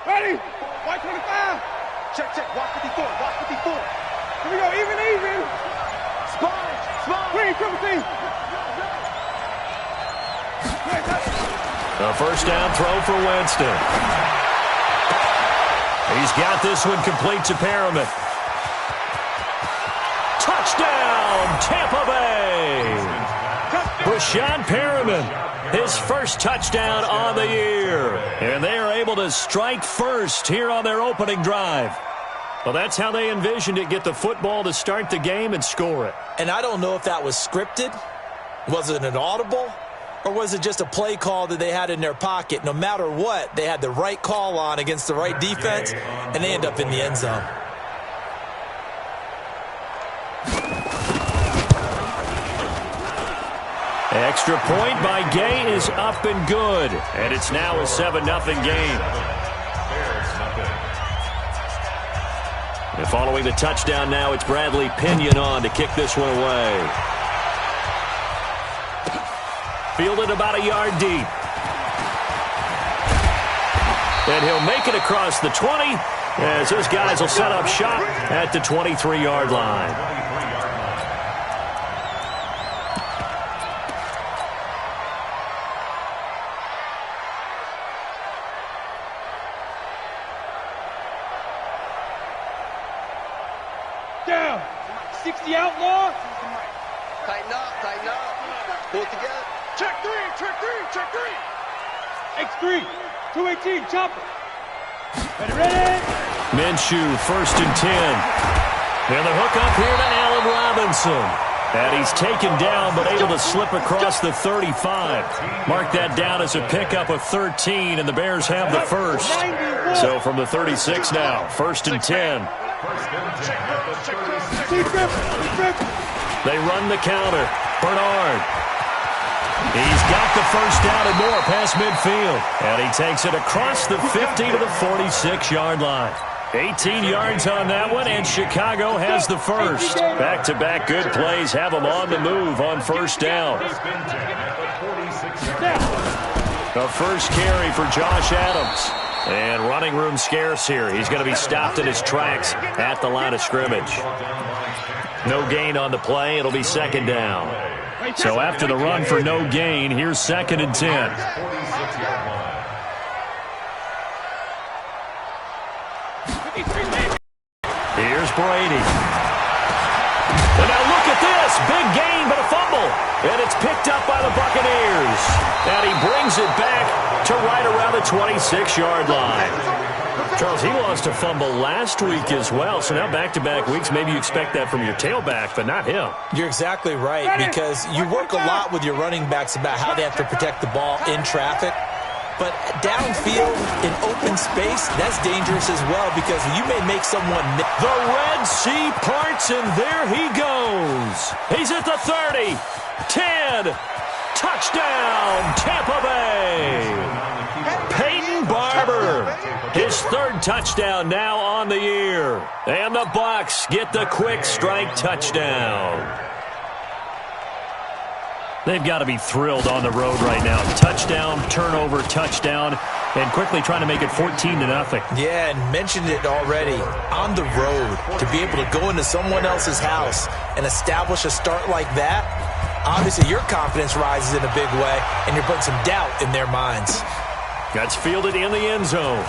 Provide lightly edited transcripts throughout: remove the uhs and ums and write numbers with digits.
Ready? White 25. Check. Walk 54. Walk 54. Here we go. Even. Spawn. Green, triple team. A first down throw for Winston. He's got this one complete to Perriman. Touchdown, Tampa Bay. Brashad Perriman, his first touchdown on the year. And they are able to strike first here on their opening drive. Well, that's how they envisioned it, get the football to start the game and score it. And I don't know if that was scripted. Was it an audible? Or was it just a play call that they had in their pocket? No matter what, they had the right call on against the right defense, and they end up in the end zone. Extra point by Gay is up and good. And it's now a 7-0 game. And following the touchdown now, it's Bradley Pinion on to kick this one away. Fielded about a yard deep. And he'll make it across the 20 as those guys will set up shop at the 23-yard line. Down. 60 outlaw. Tighten up. Pull it together. Check three. X3. 218. Chopper. Ready. Minshew, 1st and 10. And the hook up here to Allen Robinson. And he's taken down but able to slip across the 35. Mark that down as a pickup of 13, and the Bears have the first. So from the 36 now, 1st and 10. They run the counter. Bernard. He's got the first down and more past midfield. And he takes it across the 50 to the 46-yard line. 18 yards on that one, and Chicago has the first. Back-to-back good plays have them on the move on first down. The first carry for Josh Adams. And running room scarce here. He's going to be stopped in his tracks at the line of scrimmage. No gain on the play. It'll be 2nd down. So after the run for no gain, here's 2nd and 10. Here's Brady. And now look at this. Big gain, but a fumble. And it's picked up by the Buccaneers. And he brings it back to right around the 26-yard line. Charles, he lost a fumble last week as well, so now back-to-back weeks, maybe you expect that from your tailback, but not him. You're exactly right, because you work a lot with your running backs about how they have to protect the ball in traffic. But downfield, in open space, that's dangerous as well, because you may make someone miss. The Red Sea parts, and there he goes. He's at the 30, 10, touchdown, Tampa Bay. Peyton Barber, his 3rd touchdown now on the year. And the Bucs get the quick strike touchdown. They've got to be thrilled on the road right now. Touchdown, turnover, touchdown, and quickly trying to make it 14-0. Yeah, and mentioned it already. On the road, to be able to go into someone else's house and establish a start like that, obviously your confidence rises in a big way, and you're putting some doubt in their minds. That's fielded in the end zone.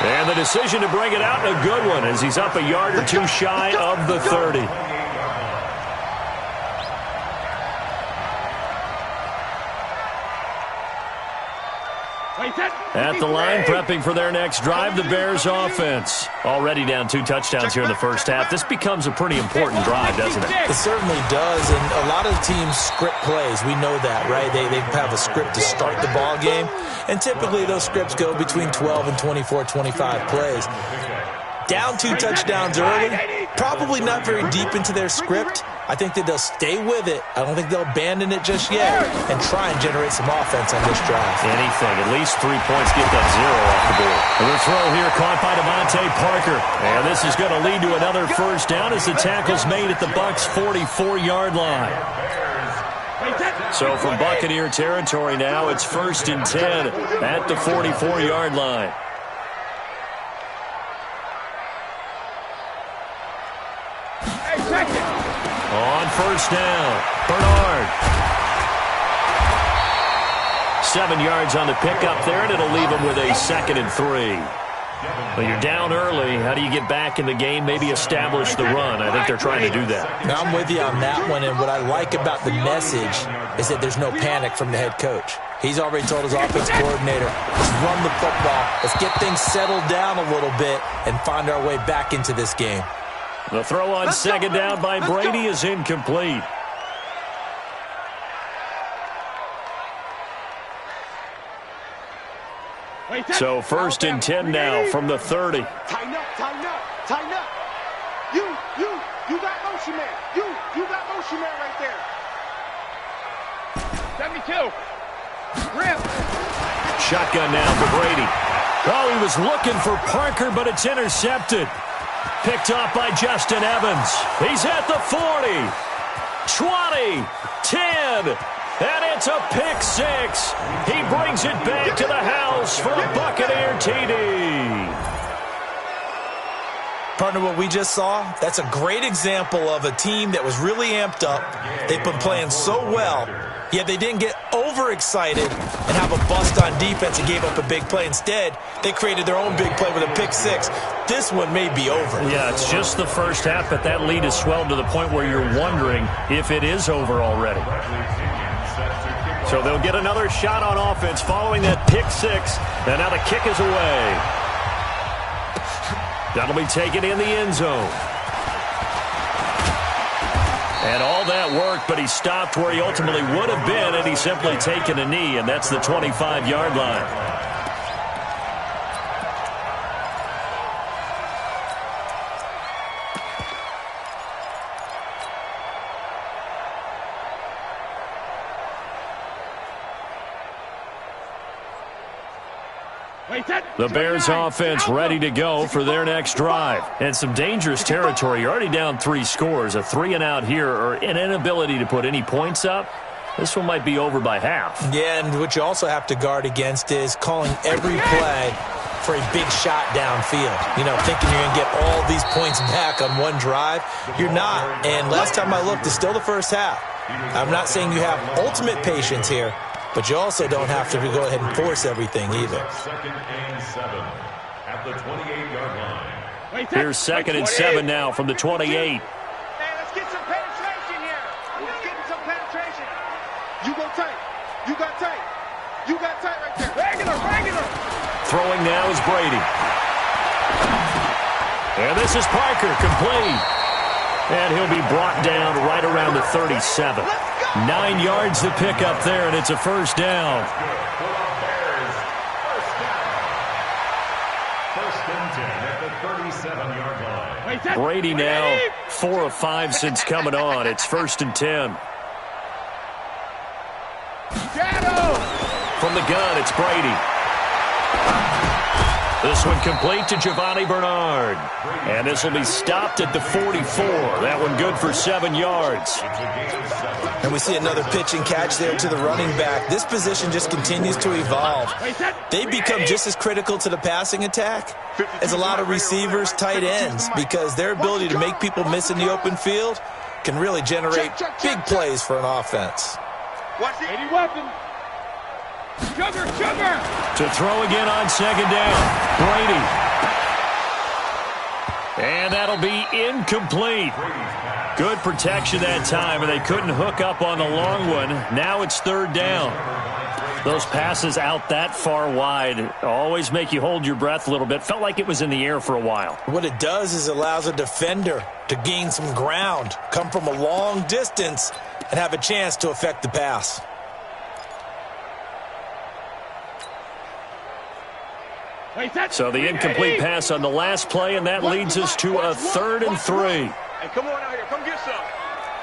And the decision to bring it out, a good one, as he's up a yard or two shy of the 30. At the line, prepping for their next drive, the Bears offense. Already down 2 touchdowns here in the first half. This becomes a pretty important drive, doesn't it? It certainly does, and a lot of teams script plays. We know that, right? They have a script to start the ball game, and typically those scripts go between 12 and 24, 25 plays. Down 2 touchdowns early, probably not very deep into their script. I think that they'll stay with it. I don't think they'll abandon it just yet and try and generate some offense on this drive. Anything. At least 3 points. Get that 0 off the board. And the throw here caught by Devontae Parker. And this is going to lead to another first down as the tackle's made at the Bucs' 44-yard line. So from Buccaneer territory now, it's 1st and 10 at the 44-yard line. On 1st down, Bernard. 7 yards on the pickup there, and it'll leave him with a 2nd and 3. Well, you're down early. How do you get back in the game, maybe establish the run? I think they're trying to do that. Now, I'm with you on that one, and what I like about the message is that there's no panic from the head coach. He's already told his offense coordinator, let's run the football, let's get things settled down a little bit and find our way back into this game. The throw on 2nd down by Brady is incomplete. So 1st and 10 now from the 30. Tighten up, tighten up, tighten up. You got motion man. You got motion man right there. 72. Rip. Shotgun now for Brady. Oh, he was looking for Parker, but it's intercepted. Picked off by Justin Evans. He's at the 40, 20, 10, and it's a pick 6. He brings it back to the house for a Buccaneer TD. Partner, what we just saw, that's a great example of a team that was really amped up. They've been playing so well, yet they didn't get overexcited and have a bust on defense and gave up a big play. Instead, they created their own big play with a pick 6. This one may be over. Yeah, it's just the first half, but that lead has swelled to the point where you're wondering if it is over already. So they'll get another shot on offense following that pick 6, and now the kick is away. That'll be taken in the end zone. And all that worked, but he stopped where he ultimately would have been, and he's simply taken a knee, and that's the 25-yard line. The Bears offense ready to go for their next drive. And some dangerous territory. You're already down 3 scores. A 3-and-out here or an inability to put any points up. This one might be over by half. Yeah, and what you also have to guard against is calling every play for a big shot downfield. You know, thinking you're going to get all these points back on one drive. You're not. And last time I looked, it's still the first half. I'm not saying you have ultimate patience here, but you also don't have to go ahead and force everything either. 2nd and 7 at the 28-yard line. Here's 2nd and 7 now from the 28. Hey, let's get some penetration here. Let's get some penetration. You go tight. You got tight. You got tight right there. Regular. Throwing now is Brady. And this is Parker, complete. And he'll be brought down right around the 37. 9 yards to pick up there, and it's a 1st down. Brady now 4 of 5 since coming on. It's 1st and 10. From the gun, it's Brady. This one complete to Giovanni Bernard. And this will be stopped at the 44. That one good for 7 yards. And we see another pitch and catch there to the running back. This position just continues to evolve. They become just as critical to the passing attack as a lot of receivers, tight ends, because their ability to make people miss in the open field can really generate big plays for an offense. Watch it. Any weapon. Sugar. To throw again on 2nd down. Brady. And that'll be incomplete. Good protection that time, and they couldn't hook up on the long one. Now it's 3rd down. Those passes out that far wide always make you hold your breath a little bit. Felt like it was in the air for a while. What it does is allows a defender to gain some ground, come from a long distance, and have a chance to affect the pass. So the incomplete pass on the last play, and that leads us to a 3rd and 3. Hey, come on out here. Come get some.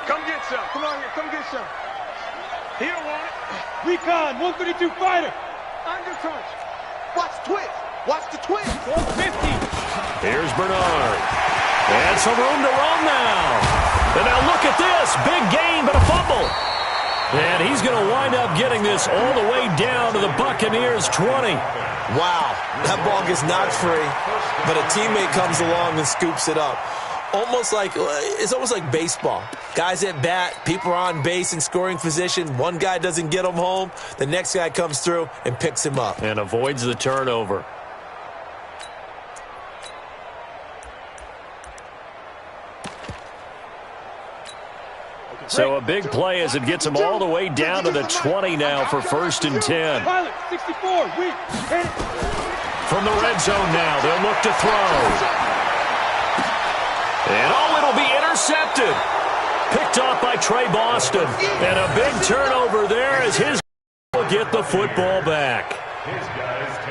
Come get some. Come on here. Come get some. He don't want it. Recon, 132 fighter. Undertouch. Watch the twist. Watch the twist. 450. Here's Bernard. And some room to run now. And now look at this. Big gain, but a fumble. And he's going to wind up getting this all the way down to the Buccaneers 20. Wow, that ball gets knocked free, but a teammate comes along and scoops it up. It's almost like baseball. Guys at bat, people are on base in scoring position. One guy doesn't get him home. The next guy comes through and picks him up. And avoids the turnover. So a big play as it gets him all the way down to the 20 now for 1st and 10. From the red zone now, they'll look to throw. And it'll be intercepted. Picked off by Trey Boston. And a big turnover there as his will get the football back.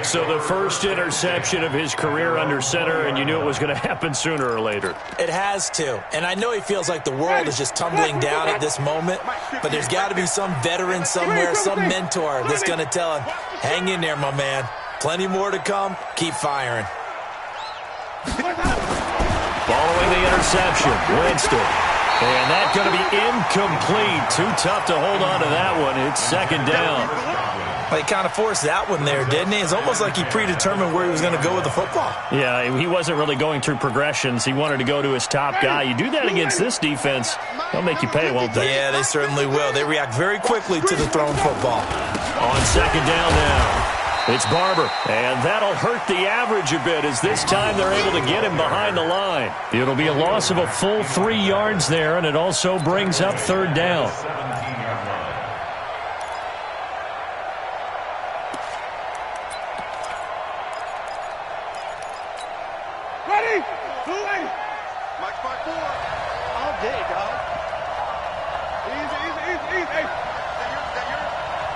So the first interception of his career under center, and you knew it was going to happen sooner or later. It has to. And I know he feels like the world is just tumbling down at this moment, but there's got to be some veteran somewhere, some mentor that's going to tell him, hang in there, my man. Plenty more to come. Keep firing. Following the interception, Winston. And that's going to be incomplete. Too tough to hold on to that one. It's 2nd down. Well, he kind of forced that one there, didn't he? It's almost like he predetermined where he was going to go with the football. Yeah, he wasn't really going through progressions. He wanted to go to his top guy. You do that against this defense, they'll make you pay, won't they? Yeah, they certainly will. They react very quickly to the thrown football. On 2nd down now. It's Barber, and that'll hurt the average a bit as this time they're able to get him behind the line. It'll be a loss of a full 3 yards there, and it also brings up 3rd down. Ready? Mike 5-4. All day, dog. Easy.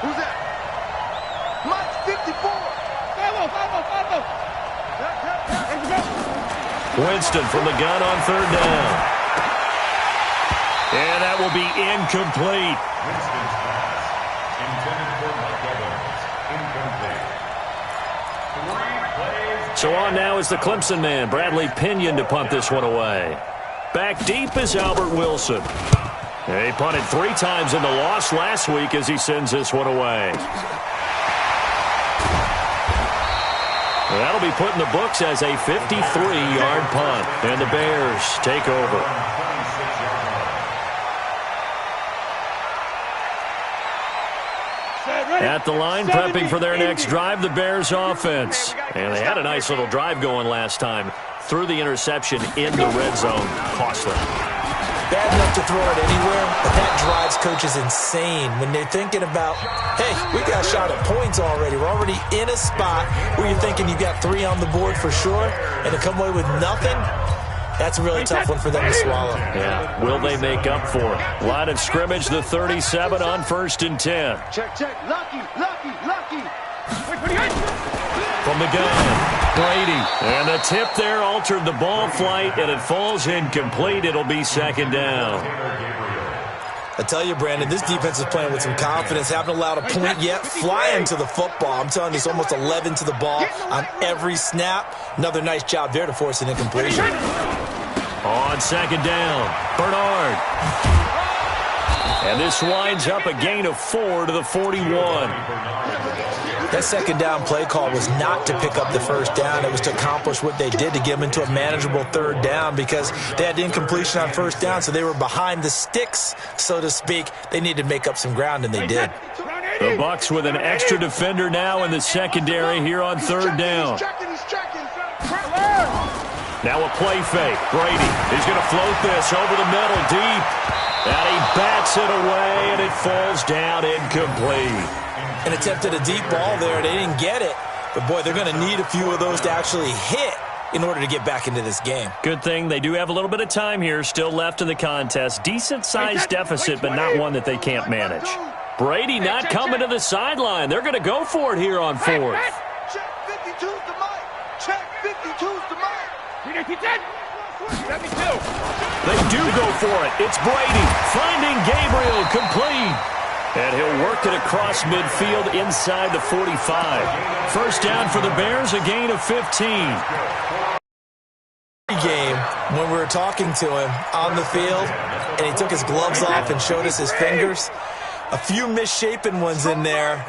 Who's that? Mike 54. Follow. Winston from the gun on 3rd down. And that will be incomplete. Winston's pass, intended for Mike Evans, incomplete. 3 plays. So on now is the Clemson man, Bradley Pinion, to punt this one away. Back deep is Albert Wilson. He punted 3 times in the loss last week as he sends this one away. That'll be put in the books as a 53-yard punt. And the Bears take over. At the line, prepping for their next drive, the Bears offense. And they had a nice little drive going last time. Threw the interception in the red zone. Costly. Bad enough to throw it anywhere, but that drives coaches insane when they're thinking about, hey, we got a shot at points already. We're already in a spot where you're thinking you got 3 on the board for sure, and to come away with nothing, that's a really tough one for them to swallow. Yeah, will they make up for it? Line of scrimmage, the 37 on 1st and 10. Check. Lucky. From the gun, Brady. And the tip there altered the ball flight, and it falls incomplete. It'll be 2nd down. I tell you, Brandon, this defense is playing with some confidence. Haven't allowed a point yet. Flying to the football. I'm telling you, it's almost 11 to the ball on every snap. Another nice job there to force an incompletion. On 2nd down, Bernard. And this winds up a gain of 4 to the 41. That 2nd down play call was not to pick up the 1st down. It was to accomplish what they did to get them into a manageable 3rd down because they had incompletion on 1st down, so they were behind the sticks, so to speak. They needed to make up some ground, and they did. The Bucs with an extra defender now in the secondary here on 3rd down. Now a play fake. Brady is going to float this over the middle deep. And he bats it away, and it falls down incomplete. And attempted a deep ball there. They didn't get it. But, boy, they're going to need a few of those to actually hit in order to get back into this game. Good thing they do have a little bit of time here still left in the contest. Decent-sized deficit, but not one that they can't manage. Brady not coming to the sideline. They're going to go for it here on 4th. Check 52's to Mike. Check 52's to Mike. 72. They do go for it. It's Brady finding Gabriel complete. And he'll work it across midfield inside the 45. 1st down for the Bears, a gain of 15. Game when we were talking to him on the field and he took his gloves off and showed us his fingers. A few misshapen ones in there,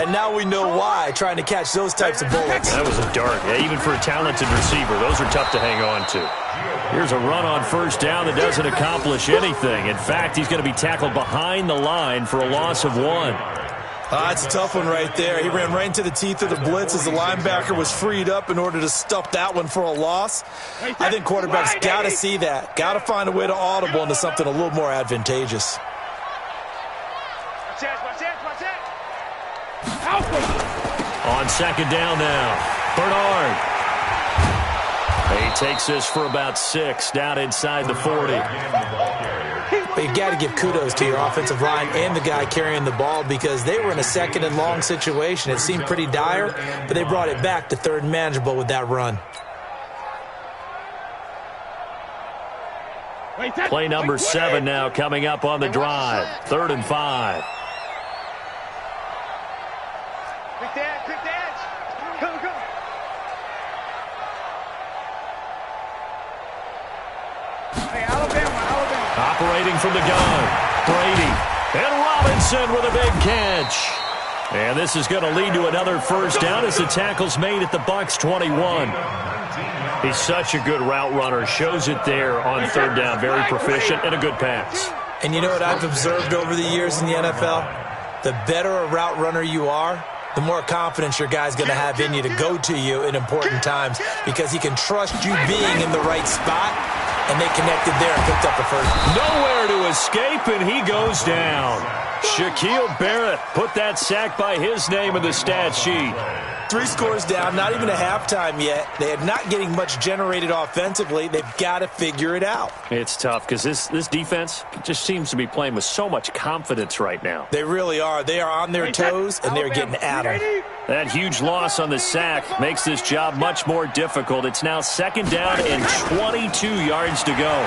and now we know why, trying to catch those types of bullets. That was a dart. Yeah, even for a talented receiver, those are tough to hang on to. Here's a run on first down that doesn't accomplish anything. In fact, he's going to be tackled behind the line for a loss of 1. That's a tough one right there. He ran right into the teeth of the blitz as the linebacker was freed up in order to stuff that one for a loss. I think quarterbacks got to see that. Got to find a way to audible into something a little more advantageous. On second down now, Bernard. He takes this for about 6 down inside the 40. But you got to give kudos to your offensive line and the guy carrying the ball because they were in a second and long situation. It seemed pretty dire, but they brought it back to third and manageable with that run. Play number 7 now coming up on the drive. 3rd and 5. Quick dance. Go. Hey, Alabama. Operating from the gun, Brady. And Robinson with a big catch. And this is going to lead to another first down as the tackle's made at the Bucs 21. He's such a good route runner. Shows it there on 3rd down. Very proficient and a good pass. And you know what I've observed over the years in the NFL? The better a route runner you are, the more confidence your guy's going to have in you to go to you in important times because he can trust you being in the right spot, and they connected there and picked up a first. Nowhere to escape, and he goes down. Shaquille Barrett put that sack by his name in the stat sheet. 3 scores down, not even a halftime yet. They are not getting much generated offensively. They've got to figure it out. It's tough because this defense just seems to be playing with so much confidence right now. They really are. They are on their toes, and they're getting at them. That huge loss on the sack makes this job much more difficult. It's now 2nd down and 22 yards to go.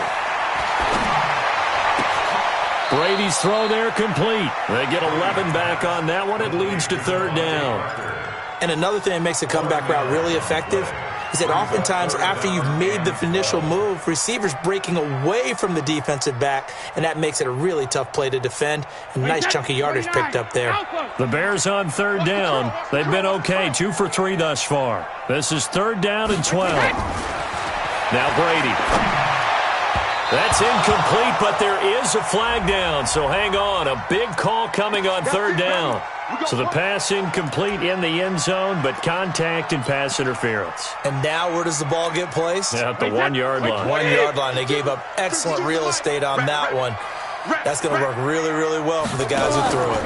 Brady's throw there complete. They get 11 back on that one. It leads to 3rd down. And another thing that makes a comeback route really effective is that oftentimes after you've made the initial move, receivers breaking away from the defensive back, and that makes it a really tough play to defend. And a nice chunk of yardage picked up there. The Bears on 3rd down. They've been okay, 2 for 3 thus far. This is 3rd down and 12. Now Brady. That's incomplete, but there is a flag down, so hang on. A big call coming on 3rd down. So the pass incomplete in the end zone, but contact and pass interference. And now where does the ball get placed? At the 1-yard line. 1-yard line. They gave up excellent real estate on that one. That's going to work really, really well for the guys who threw it.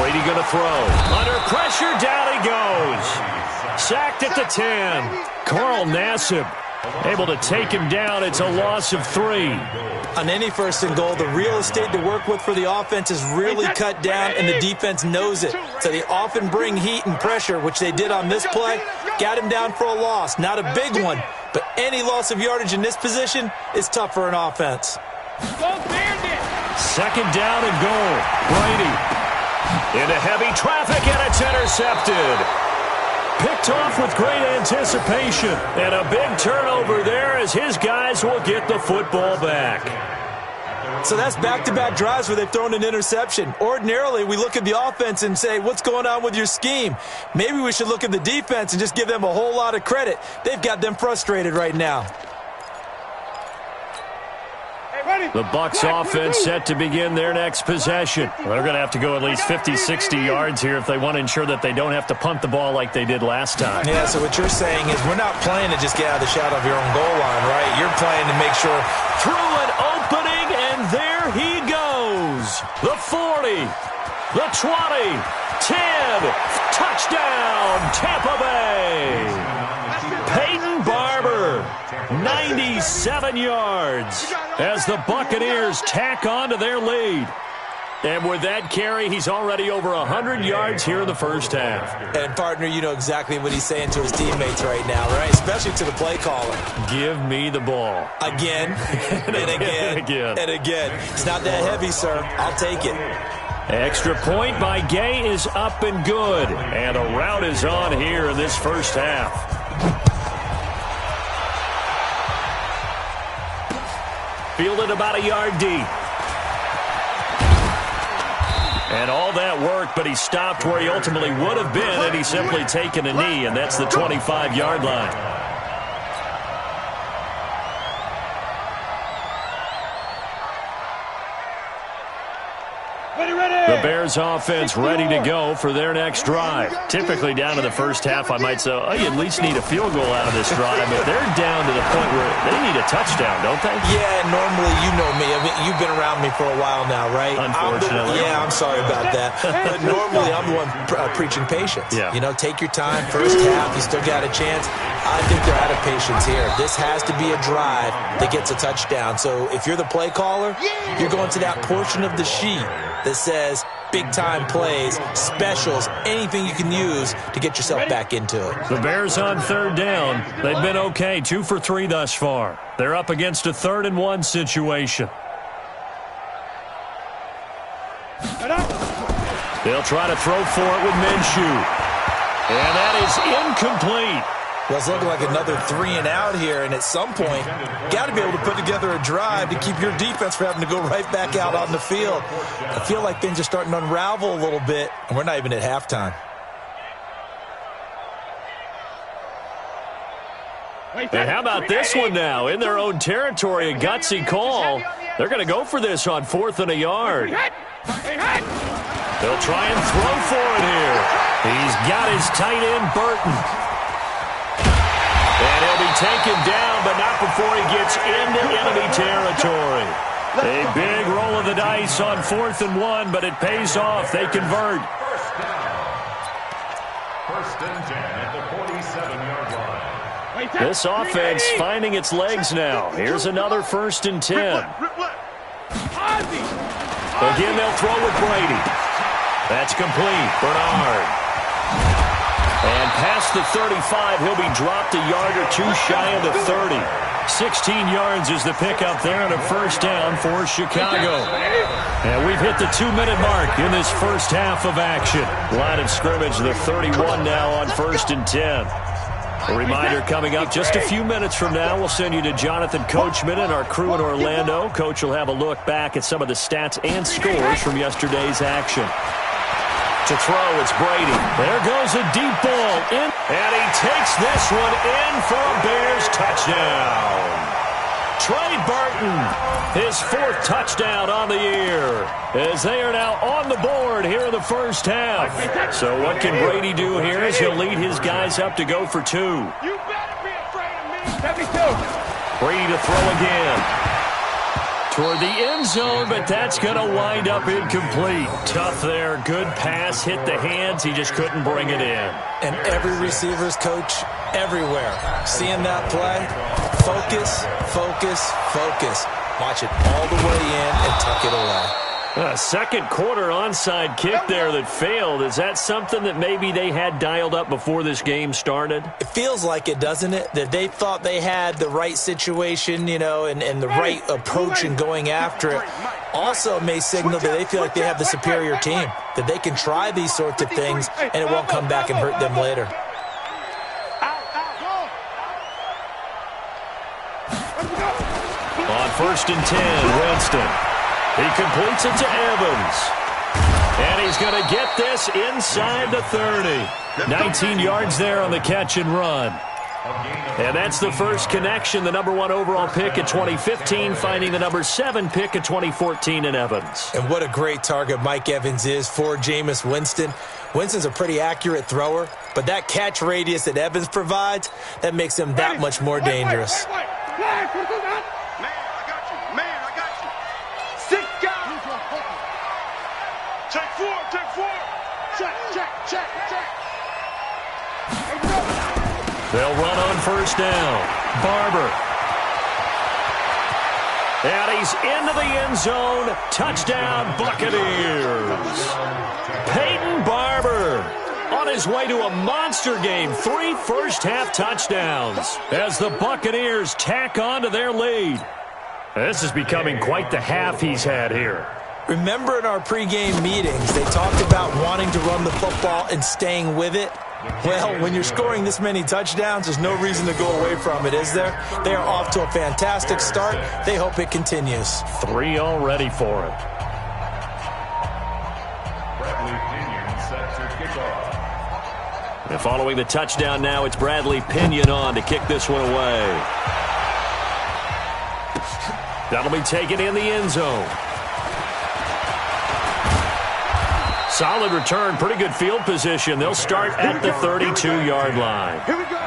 Brady going to throw. Under pressure, down he goes. Sacked at the 10. Carl Nassib able to take him down. It's a loss of 3. On any 1st and goal, the real estate to work with for the offense is really cut down, and the defense knows it. So they often bring heat and pressure, which they did on this play. Got him down for a loss. Not a big one, but any loss of yardage in this position is tough for an offense. 2nd down and goal. Brady into heavy traffic, and it's intercepted. Picked off with great anticipation, and a big turnover there as his guys will get the football back. So that's back-to-back drives where they've thrown an interception. Ordinarily, we look at the offense and say, what's going on with your scheme? Maybe we should look at the defense and just give them a whole lot of credit. They've got them frustrated right now. The Bucs offense set to begin their next possession. They're going to have to go at least 50, 60 yards here if they want to ensure that they don't have to punt the ball like they did last time. Yeah, so what you're saying is we're not playing to just get out of the shadow of your own goal line, right? You're playing to make sure. Through an opening, and there he goes. The 40, the 20, 10, touchdown, Tampa Bay. Peyton Barber, 97 yards as the Buccaneers tack on to their lead. And with that carry, he's already over 100 yards here in the first half. And, partner, you know exactly what he's saying to his teammates right now, right? Especially to the play caller. Give me the ball. Again, and again, and again. It's not that heavy, sir. I'll take it. Extra point by Gay is up and good. And a route is on here in this first half. Fielded about a yard deep. And all that work, but he stopped where he ultimately would have been had he simply taken a knee, and that's the 25-yard line. The Bears offense ready to go for their next drive. Typically down to the first half, I might say, oh, you at least need a field goal out of this drive, but they're down to the point where they need a touchdown, don't they? Yeah, normally, you know me. I mean, you've been around me for a while now, right? Unfortunately. I'm sorry about that. But normally, I'm the one preaching patience. Yeah. You know, take your time. First half, you still got a chance. I think they're out of patience here. This has to be a drive that gets a touchdown. So if you're the play caller, you're going to that portion of the sheet that says big-time plays, specials, anything you can use to get yourself back into it. The Bears on third down. They've been okay, 2 for 3 thus far. They're up against a 3rd-and-1 situation. They'll try to throw for it with Minshew. And that is incomplete. Well, it's looking like another 3-and-out here, and at some point, got to be able to put together a drive to keep your defense from having to go right back out on the field. I feel like things are starting to unravel a little bit, and we're not even at halftime. And how about this one now? In their own territory, a gutsy call. They're going to go for this on 4th and a yard. They'll try and throw for it here. He's got his tight end, Burton. And he'll be taken down, but not before he gets into enemy territory. A big roll of the dice on 4th and 1, but it pays off. They convert. First and 10 at the 47-yard line. This offense finding its legs now. Here's another 1st and 10. Again, they'll throw with Brady. That's complete. Bernard. And past the 35, he'll be dropped a yard or two shy of the 30. 16 yards is the pickup there and a first down for Chicago. And we've hit the 2-minute mark in this first half of action. Line of scrimmage, the 31 now on 1st and 10. A reminder coming up just a few minutes from now, we'll send you to Jonathan Coachman and our crew in Orlando. Coach will have a look back at some of the stats and scores from yesterday's action. To throw, it's Brady. There goes a deep ball in, and he takes this one in for a Bears touchdown. Trey Burton, his 4th touchdown on the year, as they are now on the board here in the first half. So what can Brady do here as he'll lead his guys up to go for 2. You better be afraid of me. Let me go. Brady to throw again. Toward the end zone, but that's going to wind up incomplete. Tough there. Good pass. Hit the hands. He just couldn't bring it in. And every receiver's coach everywhere. Seeing that play, focus, focus, focus. Watch it all the way in and tuck it away. A second quarter onside kick there that failed. Is that something that maybe they had dialed up before this game started? It feels like it, doesn't it? That they thought they had the right situation, you know, and the right approach in going after it. Also may signal that they feel like they have the superior team, that they can try these sorts of things and it won't come back and hurt them later. On 1st and 10, Winston. He completes it to Evans. And he's going to get this inside the 30. 19 yards there on the catch and run. And that's the first connection, the number 1 overall pick in 2015, finding the number 7 pick in 2014 in Evans. And what a great target Mike Evans is for Jameis Winston. Winston's a pretty accurate thrower, but that catch radius that Evans provides, that makes him that much more dangerous. They'll run on first down. Barber. And he's into the end zone. Touchdown, Buccaneers. Peyton Barber on his way to a monster game. 3 first-half touchdowns as the Buccaneers tack on to their lead. This is becoming quite the half he's had here. Remember in our pregame meetings, they talked about wanting to run the football and staying with it? Well, when you're scoring this many touchdowns, there's no reason to go away from it, is there? They are off to a fantastic start. They hope it continues. 3 already for it. And following the touchdown now, it's Bradley Pinion on to kick this one away. That'll be taken in the end zone. Solid return, pretty good field position. They'll start at the 32-yard line. Here we go.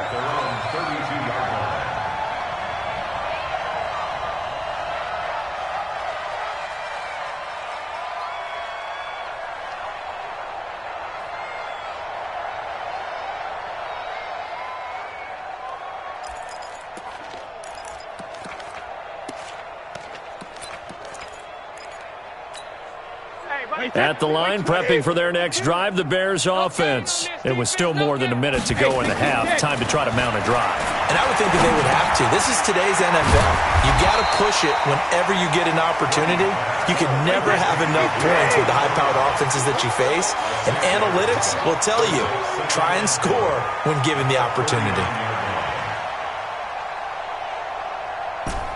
At the line, prepping for their next drive, the Bears offense. It was still more than a minute to go in the half. Time to try to mount a drive. And I would think that they would have to. This is today's NFL. You got to push it whenever you get an opportunity. You can never have enough points with the high-powered offenses that you face. And analytics will tell you, try and score when given the opportunity.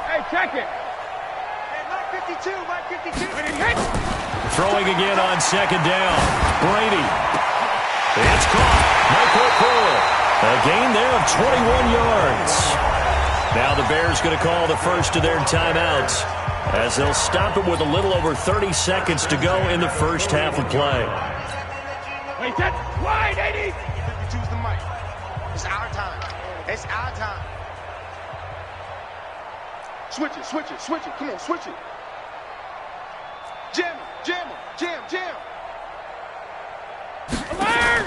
Hey, check it. Hey, Mike 52, Mike 52. Throwing again on second down. Brady. It's caught. Michael Pearl. A gain there of 21 yards. Now the Bears going to call the first of their timeouts as they'll stop it with a little over 30 seconds to go in the first half of play. Wait, that's wide, 80. 52's the mic. It's our time. It's our time. Switch it, switch it, switch it. Come on, switch it. Jam him, jam him, jam. Alert!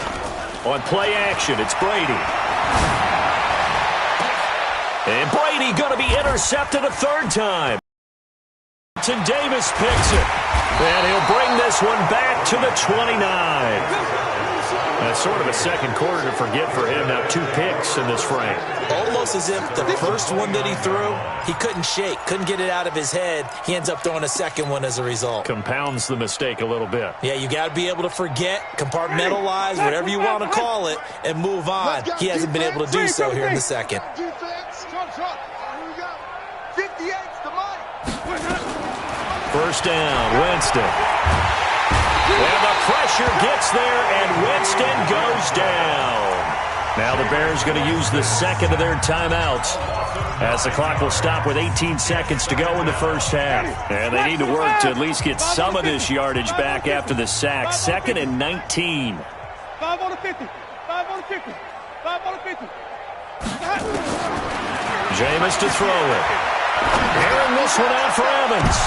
On play action, it's Brady. And Brady going to be intercepted a third time. Davis picks it. And he'll bring this one back to the 29. That's sort of a second quarter to forget for him. Now 2 picks in this frame. Almost as if the first one that he threw, he couldn't shake, couldn't get it out of his head. He ends up throwing a second one as a result. Compounds the mistake a little bit. Yeah, you got to be able to forget, compartmentalize, whatever you want to call it, and move on. He hasn't been able to do so here in the second. Defense. Here we go. 58's the money. First down, Winston. And the pressure gets there, and Winston goes down. Now the Bears going to use the second of their timeouts as the clock will stop with 18 seconds to go in the first half. And they need to work to at least get some of this yardage back after the sack. 2nd and 19. 5 on the 50. 5 on the 50. 5 on the 50. Jameis to throw it. Airing this one out for Evans.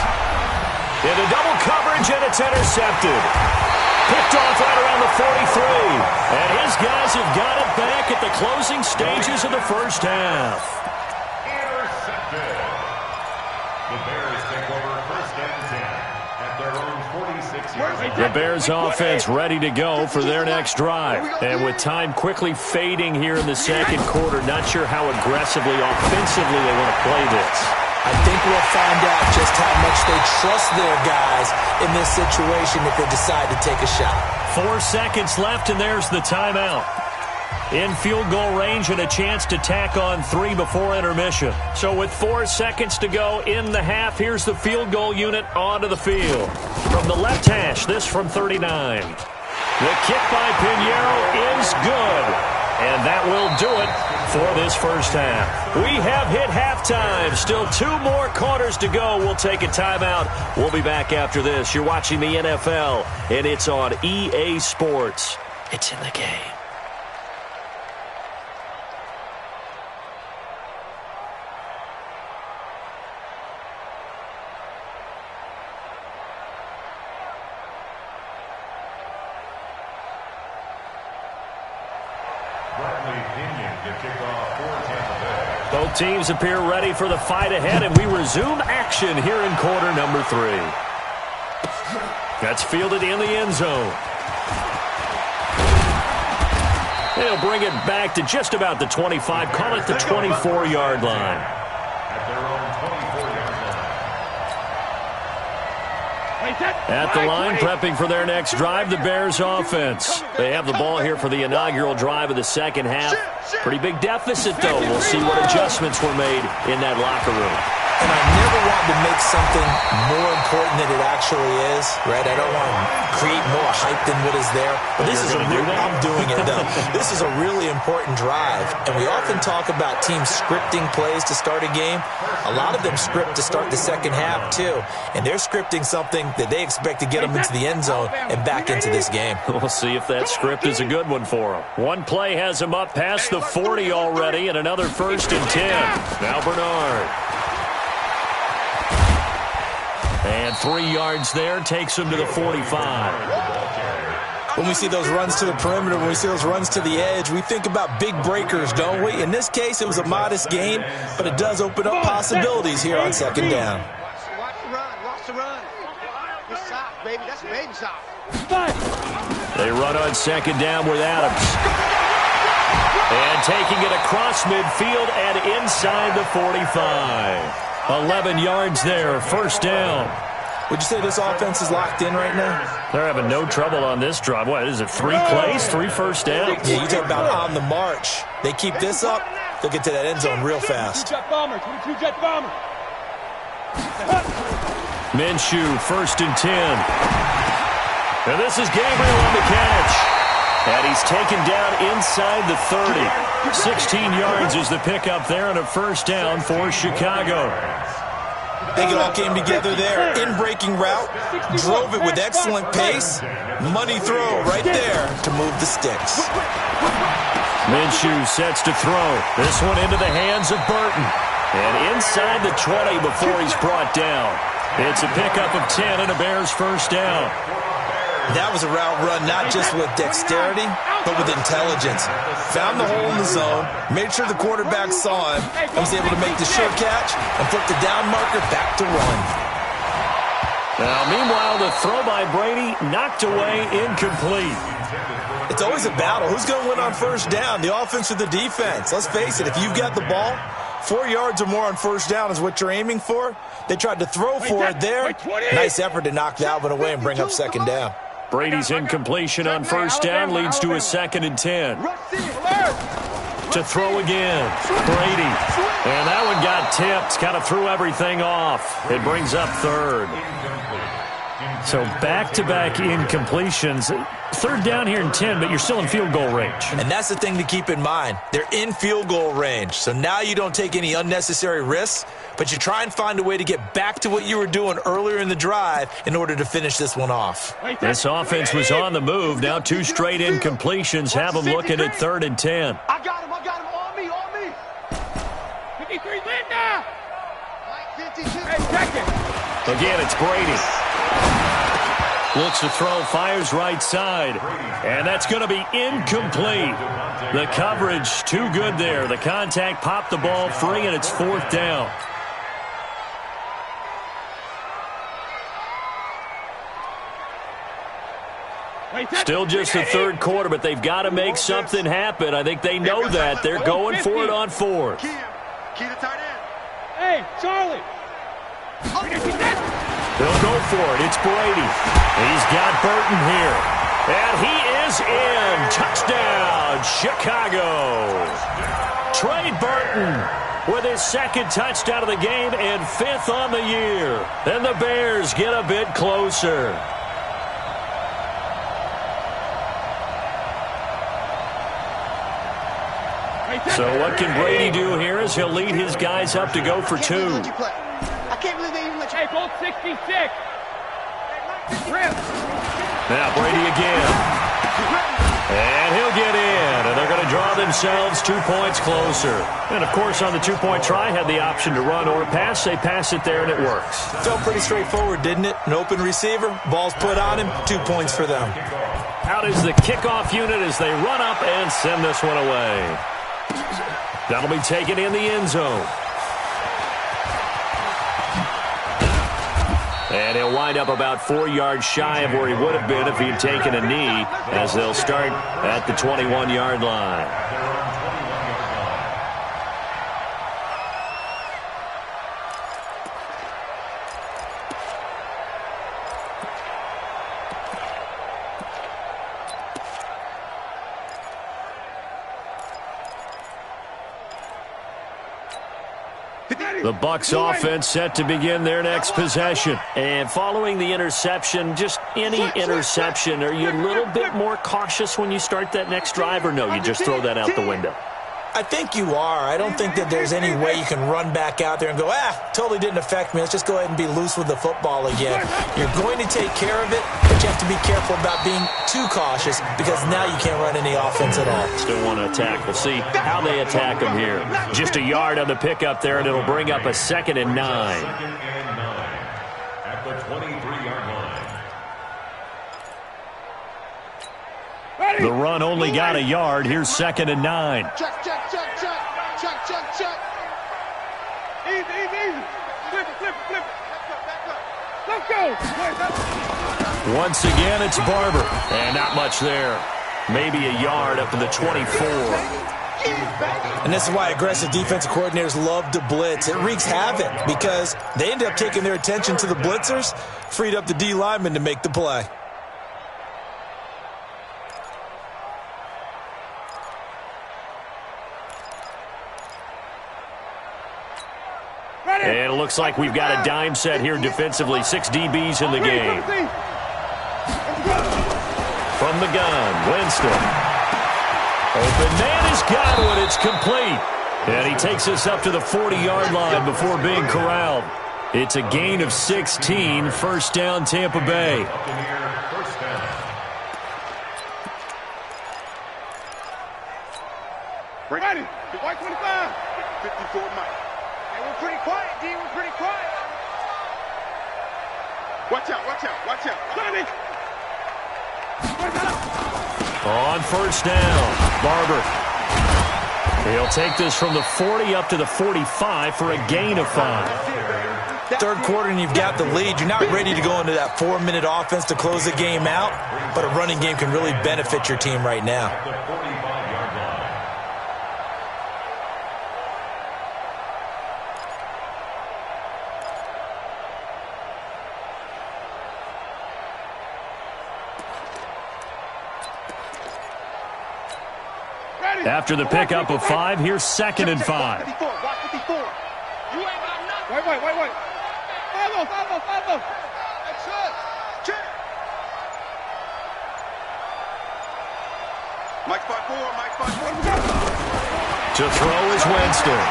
Into double coverage, and it's intercepted. Picked off right around the 43. And his guys have got it back at the closing stages of the first half. Intercepted. The Bears take over first and 10 at their own 46-yard line. The Bears offense ready to go for their next drive. And with time quickly fading here in the second quarter, not sure how aggressively, offensively they want to play this. I think we'll find out just how much they trust their guys in this situation if they decide to take a shot. 4 seconds left, and there's the timeout. In field goal range and a chance to tack on 3 before intermission. So with 4 seconds to go in the half, here's the field goal unit onto the field. From the left hash, this from 39. The kick by Pinheiro is good. And that will do it for this first half. We have hit halftime. Still 2 more quarters to go. We'll take a timeout. We'll be back after this. You're watching the NFL, and it's on EA Sports. It's in the game. Both teams appear ready for the fight ahead, and we resume action here in quarter number 3. That's fielded in the end zone. They'll bring it back to just about the 25, call it the 24-yard line. At the line, prepping for their next drive, the Bears offense. They have the ball here for the inaugural drive of the second half. Pretty big deficit, though. We'll see what adjustments were made in that locker room. and I never want to make something more important than it actually is, right? I don't want to create more hype than what is there. But this is I'm doing it, though. This is a really important drive, and we often talk about teams scripting plays to start a game. A lot of them script to start the second half, too, and they're scripting something that they expect to get them into the end zone and back into this game. We'll see if that script is a good one for them. One play has them up past the 40 already, and another 1st and 10. Now Bernard. And 3 yards there takes him to the 45. When we see those runs to the perimeter, when we see those runs to the edge, we think about big breakers, don't we? In this case, it was a modest gain, but it does open up possibilities here on second down. Watch the run. Watch the run. Good shot, baby. That's a baby shot. They run on second down with Adams. And taking it across midfield and inside the 45. 11 yards there, 1st down. Would you say this offense is locked in right now? They're having no trouble on this drive. What is it, 3 plays, 3 first downs? Yeah, you talk about on the march. They keep this up, they'll get to that end zone real fast. 22-jet bomber, 22-jet bomber. Minshew, 1st and 10. And this is Gabriel on the catch. And he's taken down inside the 30. 16 yards is the pickup there and a 1st down for Chicago. I think it all came together there. In-breaking route, drove it with excellent pace. Money throw right there to move the sticks. Minshew sets to throw. This one into the hands of Burton. And inside the 20 before he's brought down. It's a pickup of 10 and a Bears 1st down. That was a route run not just with dexterity, but with intelligence. Found the hole in the zone, made sure the quarterback saw him, and was able to make the sure catch and flip the down marker back to run. Now, meanwhile, the throw by Brady knocked away, incomplete. It's always a battle. Who's going to win on 1st down, the offense or the defense? Let's face it, if you've got the ball, 4 yards or more on 1st down is what you're aiming for. They tried to throw for it there. Nice effort to knock that one away and bring up 2nd down. Brady's incompletion on 1st down leads to a 2nd and 10. To throw again, Brady. And that one got tipped, kind of threw everything off. It brings up 3rd. So back-to-back incompletions. 3rd down here and 10, but you're still in field goal range. And that's the thing to keep in mind. They're in field goal range. So now you don't take any unnecessary risks, but you try and find a way to get back to what you were doing earlier in the drive in order to finish this one off. This offense was on the move. Now 2 straight incompletions have them looking at 3rd and 10. I got him. On me. 53, Linda. 52. Hey, check it. Again, it's Brady. Looks to throw, fires right side. And that's going to be incomplete. The coverage too good there. The contact popped the ball free, and it's 4th down. Still just the 3rd quarter, but they've got to make something happen. I think they know that. They're going for it on 4th. Key to tight end. Hey, Charlie. They'll go for it. It's Brady. He's got Burton here. And he is in. Touchdown, Chicago. Trey Burton with his 2nd touchdown of the game and 5th on the year. And the Bears get a bit closer. So what can Brady do here as he'll lead his guys up to go for 2. I can't believe they even let you. Hey, Bolt 66. Rip. Now Brady again. And he'll get in. And they're going to draw themselves 2 points closer. And, of course, on the 2-point try, had the option to run or pass. They pass it there, and it works. Felt pretty straightforward, didn't it? An open receiver, ball's put on him, 2 points for them. Out is the kickoff unit as they run up and send this one away. That'll be taken in the end zone. And he'll wind up about 4 yards shy of where he would have been if he'd taken a knee, as they'll start at the 21-yard line. The Bucs offense set to begin their next possession. And following the interception, just any interception, are you a little bit more cautious when you start that next drive, or no, you just throw that out the window? I think you are. I don't think that there's any way you can run back out there and go, totally didn't affect me. Let's just go ahead and be loose with the football again. You're going to take care of it, but you have to be careful about being too cautious because now you can't run any offense at all. Still want to attack. We'll see how they attack them here. Just a yard on the pickup there, and it'll bring up a 2nd and 9. At the 23-yard line. The run only got a yard. Here's 2nd and 9. Check. Easy. Flip it. Let's go. Once again, it's Barber. And not much there. Maybe a yard up to the 24. And this is why aggressive defensive coordinators love to blitz. It wreaks havoc because they end up taking their attention to the blitzers, freed up the D lineman to make the play. And it looks like we've got a dime set here defensively. 6 DBs in the game. From the gun, Winston. Open man has got one. It's complete. And he takes us up to the 40-yard line before being corralled. It's a gain of 16. First down, Tampa Bay. Ready. White 25. 54 Mike. We're pretty quiet, D. We're pretty quiet. Watch out. Sonic. On first down, Barber. He'll take this from the 40 up to the 45 for a gain of 5. Third quarter and you've got the lead. You're not ready to go into that 4-minute offense to close the game out, but a running game can really benefit your team right now. After the pickup of 5, here's 2nd and 5. Watch 54. You ain't got nothing. Wait. Follow. Check. Mike 5-4. To throw is Winston.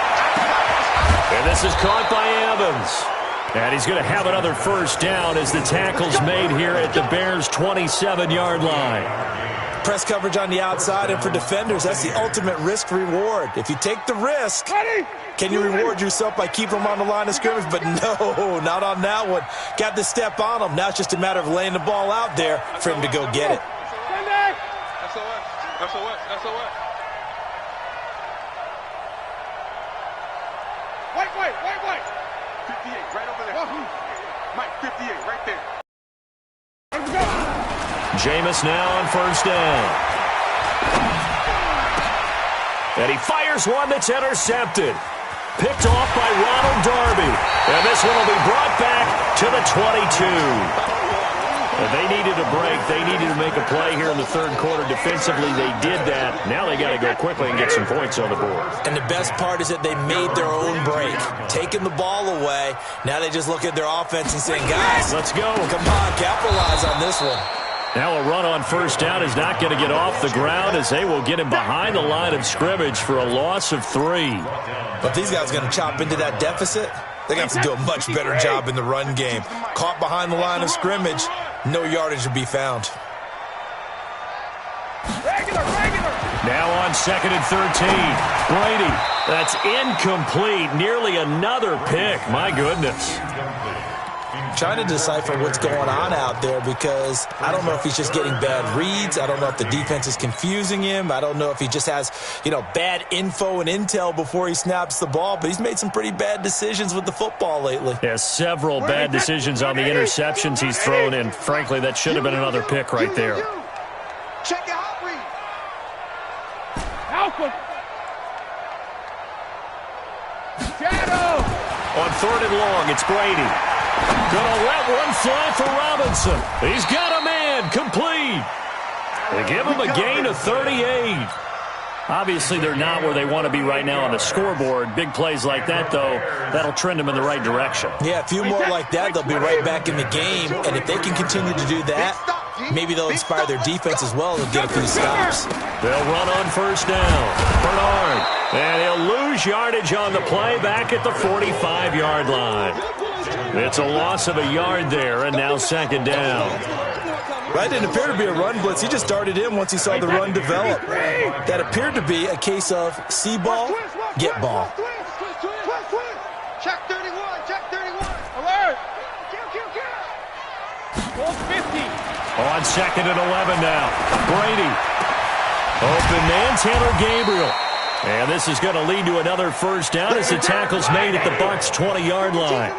And this is caught by Evans. And he's going to have another first down as the tackle's made here at the Bears' 27-yard line. Press coverage on the outside, and for defenders, that's the ultimate risk-reward. If you take the risk, can you reward yourself by keeping them on the line of scrimmage? But no, not on that one. Got to step on them. Now it's just a matter of laying the ball out there for him to go get it. SOS. Wait. 58, right over there. Mike, 58, right there. Jameis now on first down. And he fires one that's intercepted. Picked off by Ronald Darby. And this one will be brought back to the 22. And they needed a break. They needed to make a play here in the third quarter. Defensively, they did that. Now they got to go quickly and get some points on the board. And the best part is that they made their own break. Taking the ball away. Now they just look at their offense and say, guys, let's go. Come on, capitalize on this one. Now a run on first down is not going to get off the ground as they will get him behind the line of scrimmage for a loss of 3. But these guys are going to chop into that deficit. They're going to have to do a much better job in the run game. Caught behind the line of scrimmage, no yardage to be found. Now on 2nd and 13. Brady, that's incomplete. Nearly another pick. My goodness. Trying to decipher what's going on out there because I don't know if he's just getting bad reads. I don't know if the defense is confusing him. I don't know if he just has, bad info and intel before he snaps the ball. But he's made some pretty bad decisions with the football lately. Yeah, several bad decisions on the interceptions he's thrown in. Frankly, that should have been another pick right there. Check your hot read. Alpha. Shadow. On 3rd and long, it's Brady. Gonna let one fly for Robinson. He's got a man complete. They give him a gain of 38. Obviously, they're not where they want to be right now on the scoreboard. Big plays like that, though, that'll trend them in the right direction. Yeah, a few more like that, they'll be right back in the game. And if they can continue to do that, maybe they'll inspire their defense as well and get a few stops. They'll run on first down. Bernard. And he'll lose yardage on the play back at the 45-yard line. It's a loss of a yard there, and now second down. That didn't appear to be a run blitz. He just darted in once he saw the run develop. That appeared to be a case of see ball, get ball. Check 31, check 31. Alert. Ball 50. On second and 11 now. Brady. Open man, Taylor Gabriel. And this is going to lead to another first down as the tackle's made at the Bucs' 20-yard line.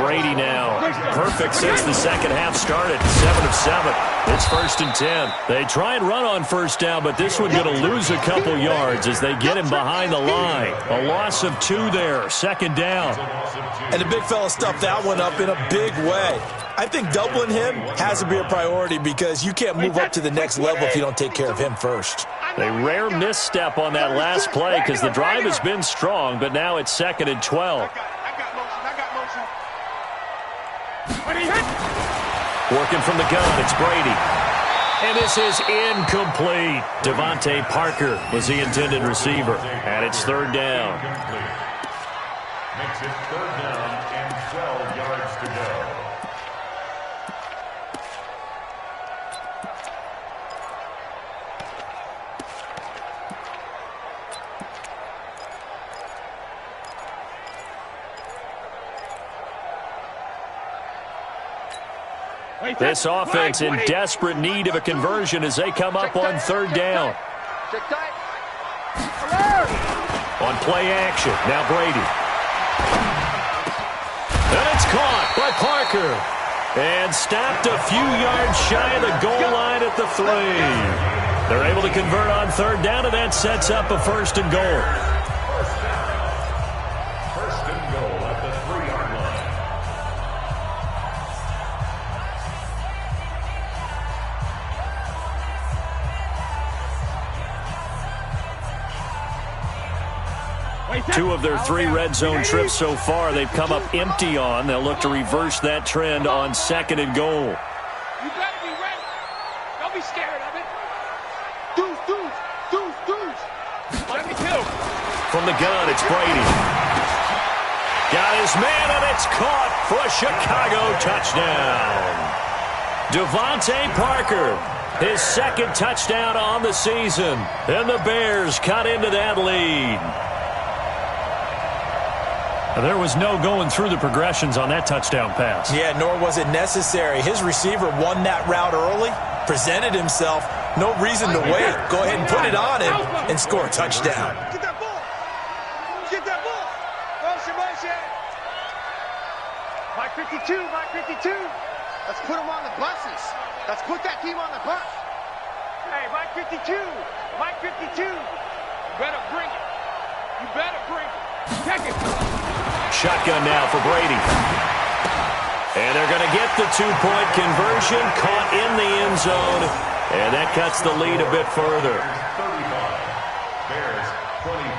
Brady now perfect since the second half started. 7 of 7. It's first and 10. They try and run on first down, but this one's going to lose a couple yards as they get him behind the line. A loss of 2 there. Second down. And the big fella stuffed that one up in a big way. I think doubling him has to be a priority because you can't move up to the next level if you don't take care of him first. A rare misstep on that last play because the drive has been strong, but now it's second and 12. Working from the gun, it's Brady. And this is incomplete. Devontae Parker was the intended receiver. And it's third down. Makes it third down and 12 yards to go. This offense in desperate need of a conversion as they come up on third down. On play action, now Brady. And it's caught by Parker. And stopped a few yards shy of the goal line at the 3. They're able to convert on third down, and that sets up a first and goal. First and goal at the 3-yard line. Two of their 3 red zone trips so far they've come up empty on. They'll look to reverse that trend on second and goal. You better be ready. Don't be scared of it. Deuce. Let me kill. From the gun, it's Brady. Got his man, and it's caught for a Chicago touchdown. Devontae Parker, his second touchdown on the season. And the Bears cut into that lead. There was no going through the progressions on that touchdown pass. Yeah, nor was it necessary. His receiver won that route early, presented himself, no reason to wait. Go ahead and put it on him and score a touchdown. Get that ball. Get that ball. Motion. Mike 52. Let's put him on the buses. Let's put that team on the bus. Hey, Mike 52. You better bring it. Check it. Shotgun now for Brady. And they're going to get the 2-point conversion, caught in the end zone, and that cuts the lead a bit further. 35. Bears 25.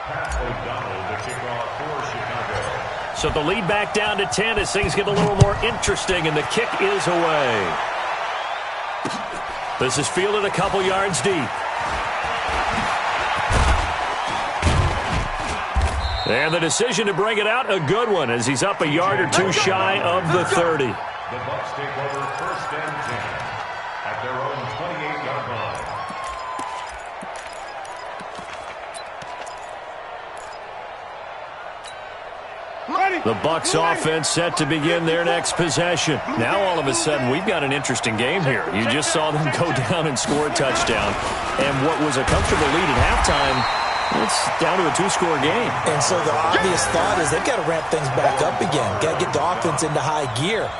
Pat O'Donnell, the kickoff for Chicago. So the lead back down to 10 as things get a little more interesting, and the kick is away. This is fielded a couple yards deep. And the decision to bring it out, a good one, as he's up a yard or 2 shy of the 30. The Bucs take over first and 10 at their own 28-yard line. The Bucs offense set to begin their next possession. Now all of a sudden we've got an interesting game here. You just saw them go down and score a touchdown. And what was a comfortable lead at halftime, it's down to a 2-score game. And so the obvious thought is they've got to ramp things back up again. Got to get the offense into high gear.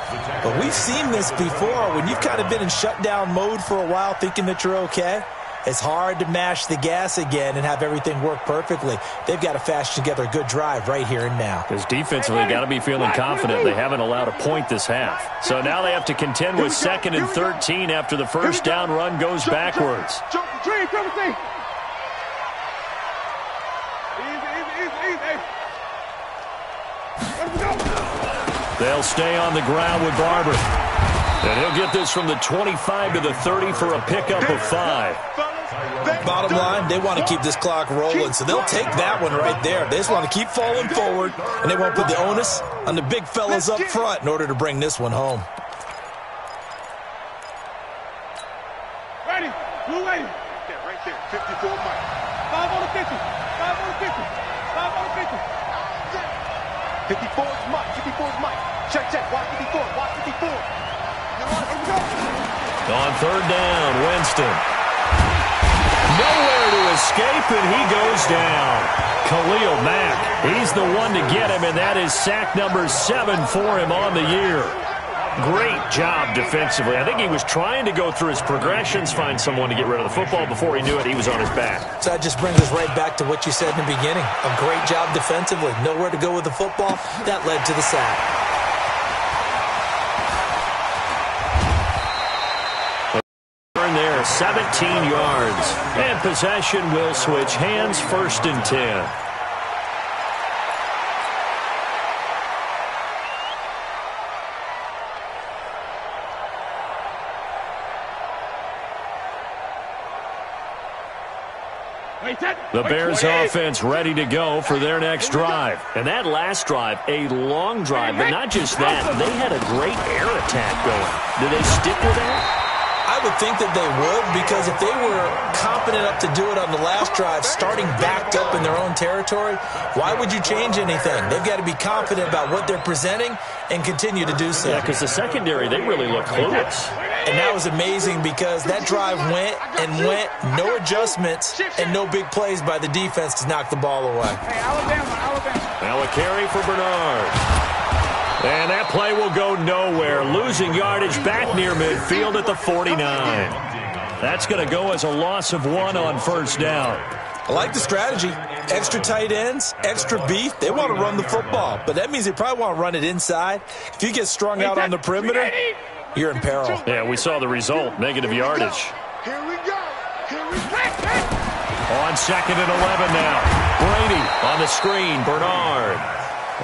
But we've seen this before when you've kind of been in shutdown mode for a while thinking that you're okay. It's hard to mash the gas again and have everything work perfectly. They've got to fashion together a good drive right here and now. Because defensively, got to be feeling confident. They haven't allowed a point this half. So now they have to contend with 2nd and 13 after the first down run goes backwards. They'll stay on the ground with Barber. And he'll get this from the 25 to the 30 for a pickup of 5. Bottom line, they want to keep this clock rolling, so they'll take that one right there. They just want to keep falling forward, and they won't put the onus on the big fellas up front in order to bring this one home. Ready, blue lady. Yeah, right there, 54 Mike. 5 on the 50, 5 on the 50, 5 on the 50. 54 is Mike, 54 is Mike. Check, watch 54, watch 54. On 3rd down, Winston. Nowhere to escape, and he goes down. Khalil Mack, he's the one to get him, and that is sack number 7 for him on the year. Great job defensively. I think he was trying to go through his progressions, find someone to get rid of the football. Before he knew it, he was on his back. So that just brings us right back to what you said in the beginning. A great job defensively. Nowhere to go with the football. That led to the sack. There, 17 yards. And possession will switch hands, 1st and 10. The Bears offense ready to go for their next drive. And that last drive, a long drive, but not just that. They had a great air attack going. Do they stick with that? I would think that they would, because if they were competent enough to do it on the last drive, starting backed up in their own territory, why would you change anything? They've got to be confident about what they're presenting and continue to do so. Yeah, because the secondary, they really look clueless. And that was amazing because that drive went, no adjustments, and no big plays by the defense to knock the ball away. Hey, Alabama. Now a carry for Bernard. And that play will go nowhere. Losing yardage back near midfield at the 49. That's going to go as a loss of 1 on 1st down. I like the strategy. Extra tight ends, extra beef. They want to run the football, but that means they probably want to run it inside. If you get strung out on the perimeter, you're in peril. Yeah, we saw the result. Negative yardage. Here we go. On 2nd and 11 now. Brady on the screen. Bernard.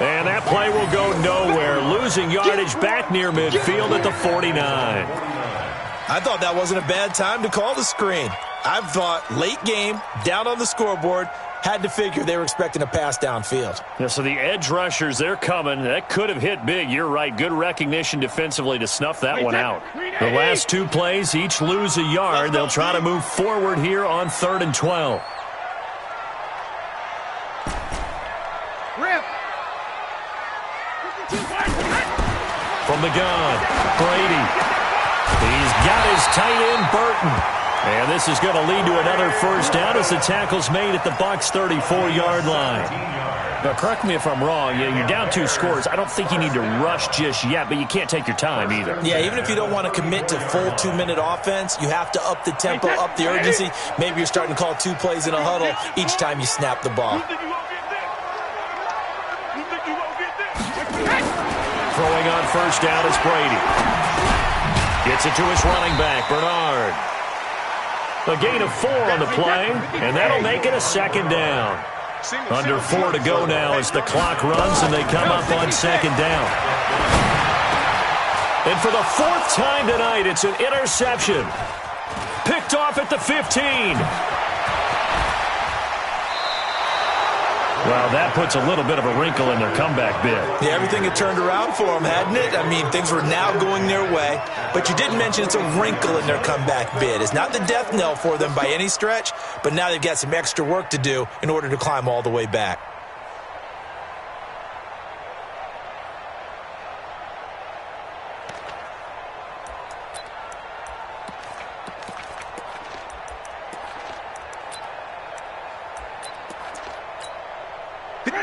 And that play will go nowhere. Losing yardage back near midfield at the 49. I thought that wasn't a bad time to call the screen. I thought late game, down on the scoreboard, had to figure they were expecting a pass downfield. Yeah, so the edge rushers, they're coming. That could have hit big. You're right. Good recognition defensively to snuff that one out. The last 2 plays, each lose a yard. They'll try to move forward here on 3rd and 12. From the gun, Brady. He's got his tight end, Burton. And this is going to lead to another 1st down as the tackle's made at the Bucs' 34-yard line. Now, correct me if I'm wrong. You're down 2 scores. I don't think you need to rush just yet, but you can't take your time either. Yeah, even if you don't want to commit to full 2-minute offense, you have to up the tempo, up the urgency. Maybe you're starting to call 2 plays in a huddle each time you snap the ball. Throwing on 1st down is Brady. Gets it to his running back, Bernard. A gain of 4 on the play, and that'll make it a 2nd down. Under 4 to go now as the clock runs, and they come up on 2nd down. And for the 4th time tonight, it's an interception. Picked off at the 15. Well, that puts a little bit of a wrinkle in their comeback bid. Yeah, everything had turned around for them, hadn't it? I mean, things were now going their way. But you didn't mention it's a wrinkle in their comeback bid. It's not the death knell for them by any stretch, but now they've got some extra work to do in order to climb all the way back.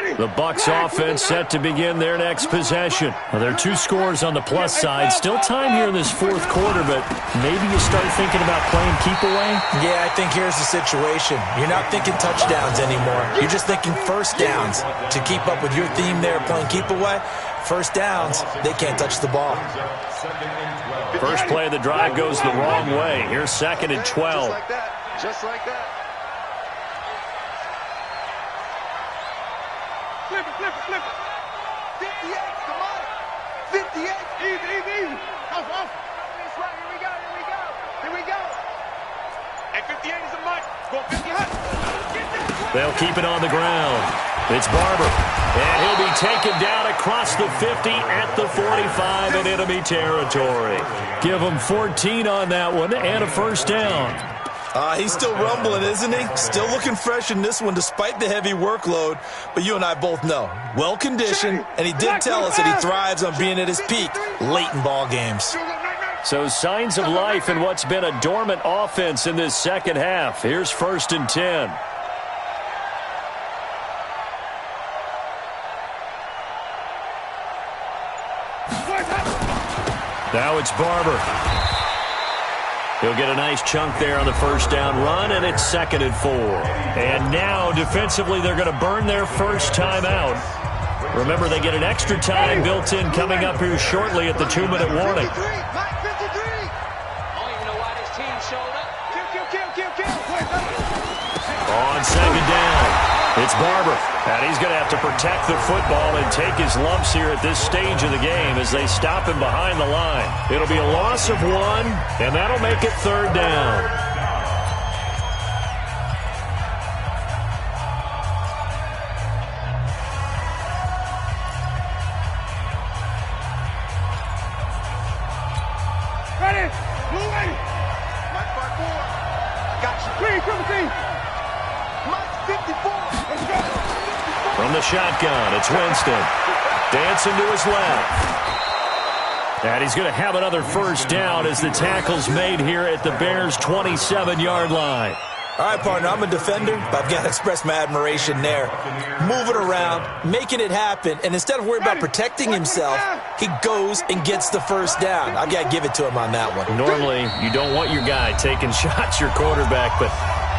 The Bucs offense set to begin their next possession. Well, there are 2 scores on the plus side. Still time here in this fourth quarter, but maybe you start thinking about playing keep away? Yeah, I think here's the situation. You're not thinking touchdowns anymore. You're just thinking first downs. To keep up with your theme there, playing keep away, first downs, they can't touch the ball. First play of the drive goes the wrong way. Here's 2nd and 12. Just like that. Just like that. Flip it, flip it, flip it. 58, come on. 58. Easy. Off. That's right, here we go. Here we go. And 58 is a mic. Go 50. They'll keep it on the ground. It's Barber. And he'll be taken down across the 50 at the 45 in enemy territory. Give him 14 on that one and a first down. He's still rumbling, isn't he? Still looking fresh in this one despite the heavy workload. But you and I both know, well-conditioned, and he did tell us that he thrives on being at his peak late in ball games. So signs of life in what's been a dormant offense in this second half. Here's 1st and 10. Now it's Barber. He'll get a nice chunk there on the first down run, and it's 2nd and 4. And now, defensively, they're going to burn their first time out. Remember, they get an extra time built in coming up here shortly at the 2-minute warning. On 2nd down, it's Barber. And he's going to have to protect the football and take his lumps here at this stage of the game as they stop him behind the line. It'll be a loss of 1, and that'll make it 3rd down. Ready. Blue ready. Mike by 4. Got you. Green, triple team. Mike 54. Let's go. From the shotgun, it's Winston. Dancing to his left. And he's going to have another first down as the tackle's made here at the Bears' 27-yard line. All right, partner, I'm a defender, but I've got to express my admiration there. Moving around, making it happen, and instead of worrying about protecting himself, he goes and gets the first down. I've got to give it to him on that one. Normally, you don't want your guy taking shots, your quarterback, but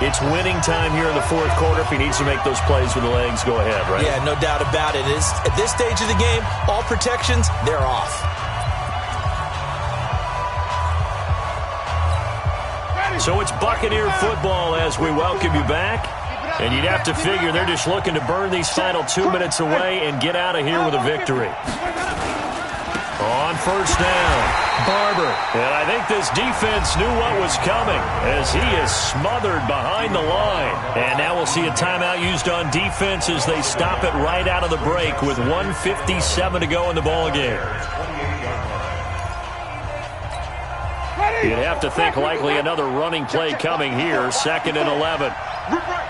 it's winning time here in the fourth quarter. If he needs to make those plays with the legs, go ahead, right? Yeah, no doubt about it. At this stage of the game, all protections, they're off. So it's Buccaneer football as we welcome you back. And you'd have to figure they're just looking to burn these final 2 minutes away and get out of here with a victory. On first down, Barber. And I think this defense knew what was coming as he is smothered behind the line. And now we'll see a timeout used on defense as they stop it right out of the break with 1:57 to go in the ballgame. You'd have to think likely another running play coming here, 2nd and 11. Rip right.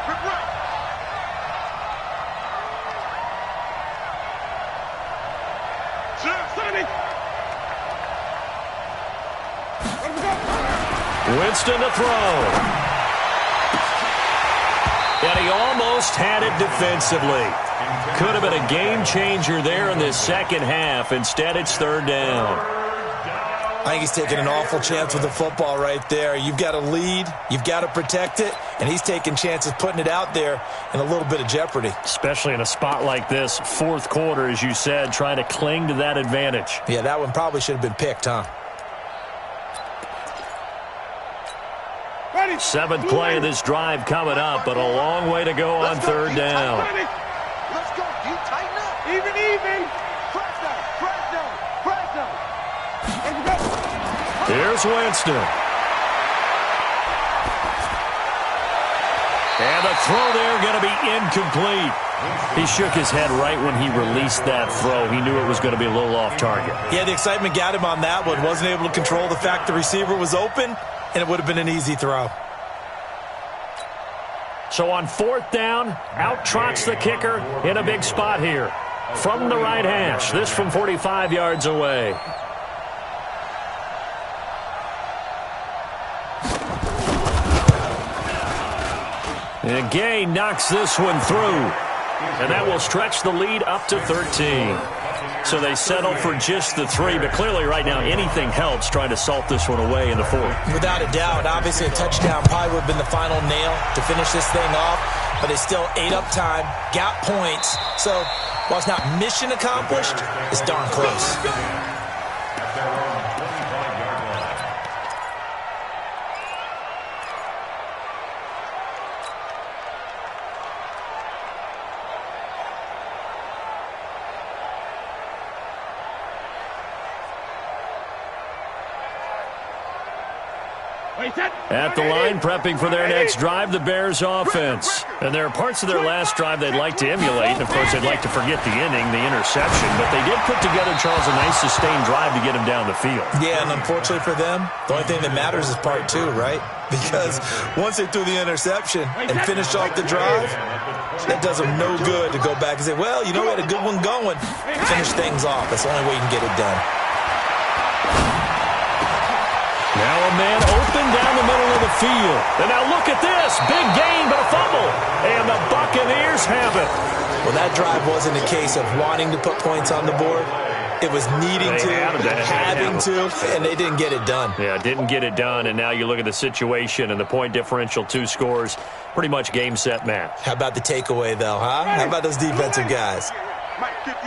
Winston to throw. And he almost had it defensively. Could have been a game changer there in this second half. Instead, it's 3rd down. I think he's taking an awful chance with the football right there. You've got to lead, you've got to protect it, and he's taking chances putting it out there in a little bit of jeopardy. Especially in a spot like this, fourth quarter, as you said, trying to cling to that advantage. Yeah, that one probably should have been picked, huh? 7th play of this drive coming up, but a long way to go on 3rd down. Let's go. You tighten up. Even. Here's Winston. And the throw there going to be incomplete. He shook his head right when he released that throw. He knew it was going to be a little off target. Yeah, the excitement got him on that one. Wasn't able to control the fact the receiver was open, and it would have been an easy throw. So on 4th down, out trots the kicker in a big spot here. From the right hash, this from 45 yards away. And Gay knocks this one through. And that will stretch the lead up to 13. So they settle for just the 3, but clearly right now anything helps trying to salt this one away in the 4th. Without a doubt, obviously a touchdown probably would have been the final nail to finish this thing off, but it's still ate up time, got points. So while it's not mission accomplished, it's darn close. At the line, prepping for their next drive, the Bears offense. And there are parts of their last drive they'd like to emulate. And, of course, they'd like to forget the inning, the interception. But they did put together, Charles, a nice sustained drive to get him down the field. Yeah, and unfortunately for them, the only thing that matters is part 2, right? Because once they threw the interception and finished off the drive, that does them no good to go back and say, well, you know, we had a good one going. Finish things off. That's the only way you can get it done. Now a man open down the middle of the field. And now look at this. Big gain, but a fumble. And the Buccaneers have it. Well, that drive wasn't a case of wanting to put points on the board. It was needing to, having to, and they didn't get it done. Yeah, didn't get it done, and now you look at the situation and the point differential, 2 scores, pretty much game, set, match. How about the takeaway, though, huh? How about those defensive guys?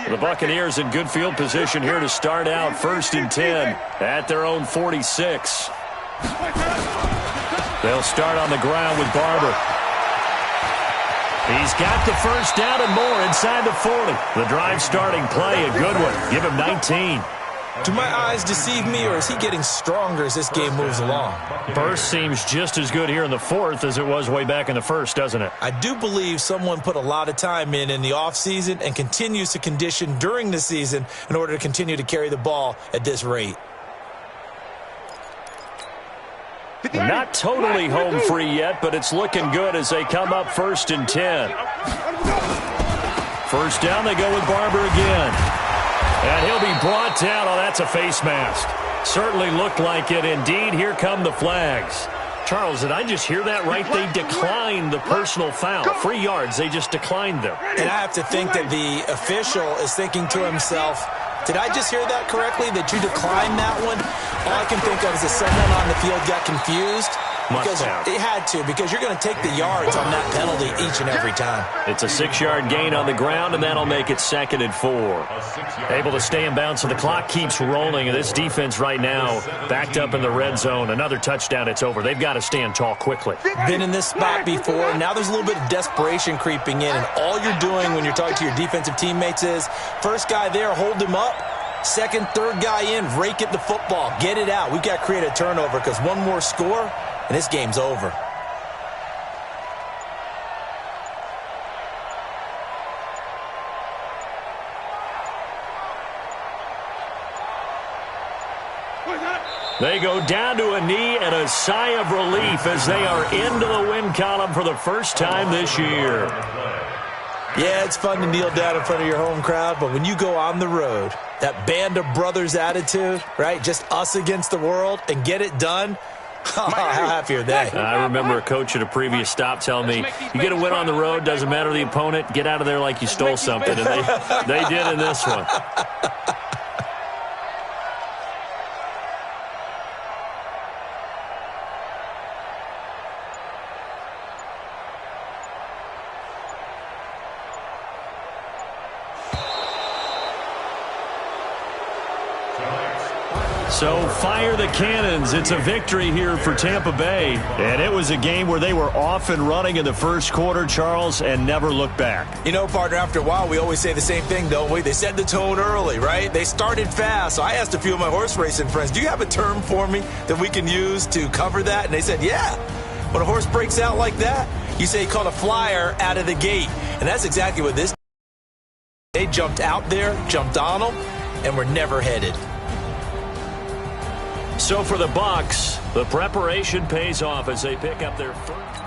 The Buccaneers in good field position here to start out 1st and 10 at their own 46. They'll start on the ground with Barber. He's got the first down and more inside the 40. The drive starting play, a good one. Give him 19. Do my eyes deceive me, or is he getting stronger as this game moves along? Burst seems just as good here in the 4th as it was way back in the 1st, doesn't it? I do believe someone put a lot of time in the offseason and continues to condition during the season in order to continue to carry the ball at this rate. Not totally home free yet, but it's looking good as they come up 1st and 10. First down, they go with Barber again. And he'll be brought down. Oh, that's a face mask. Certainly looked like it. Indeed, here come the flags. Charles, did I just hear that right? They declined the personal foul. 3 yards, they just declined them. And I have to think that the official is thinking to himself, did I just hear that correctly, that you declined that one? All I can think of is that someone on the field got confused. Because it had to, because you're going to take the yards on that penalty each and every time. It's a 6-yard gain on the ground, and that'll make it 2nd and 4. Able to stay in bounds, so the clock keeps rolling, and this defense right now backed up in the red zone. Another touchdown, it's over. They've got to stand tall quickly. Been in this spot before. Now there's a little bit of desperation creeping in, and all you're doing when you're talking to your defensive teammates is, first guy there, hold him up. Second, third guy in, rake at the football. Get it out. We've got to create a turnover because one more score, and this game's over. They go down to a knee and a sigh of relief as they are into the win column for the first time this year. Yeah, it's fun to kneel down in front of your home crowd, but when you go on the road, that band of brothers attitude, right, just us against the world, and get it done, how happy are they? I remember a coach at a previous stop telling me, you get a win on the road, doesn't matter the opponent, get out of there like you stole something, and they did in this one. So fire the cannons. It's a victory here for Tampa Bay. And it was a game where they were off and running in the first quarter, Charles, and never looked back. You know, partner, after a while, we always say the same thing, don't we? They set the tone early, right? They started fast. So I asked a few of my horse racing friends, do you have a term for me that we can use to cover that? And they said, yeah. When a horse breaks out like that, you say he caught a flyer out of the gate. And that's exactly what this. They jumped out there, jumped on them, and were never headed. So for the Bucs, the preparation pays off as they pick up their first.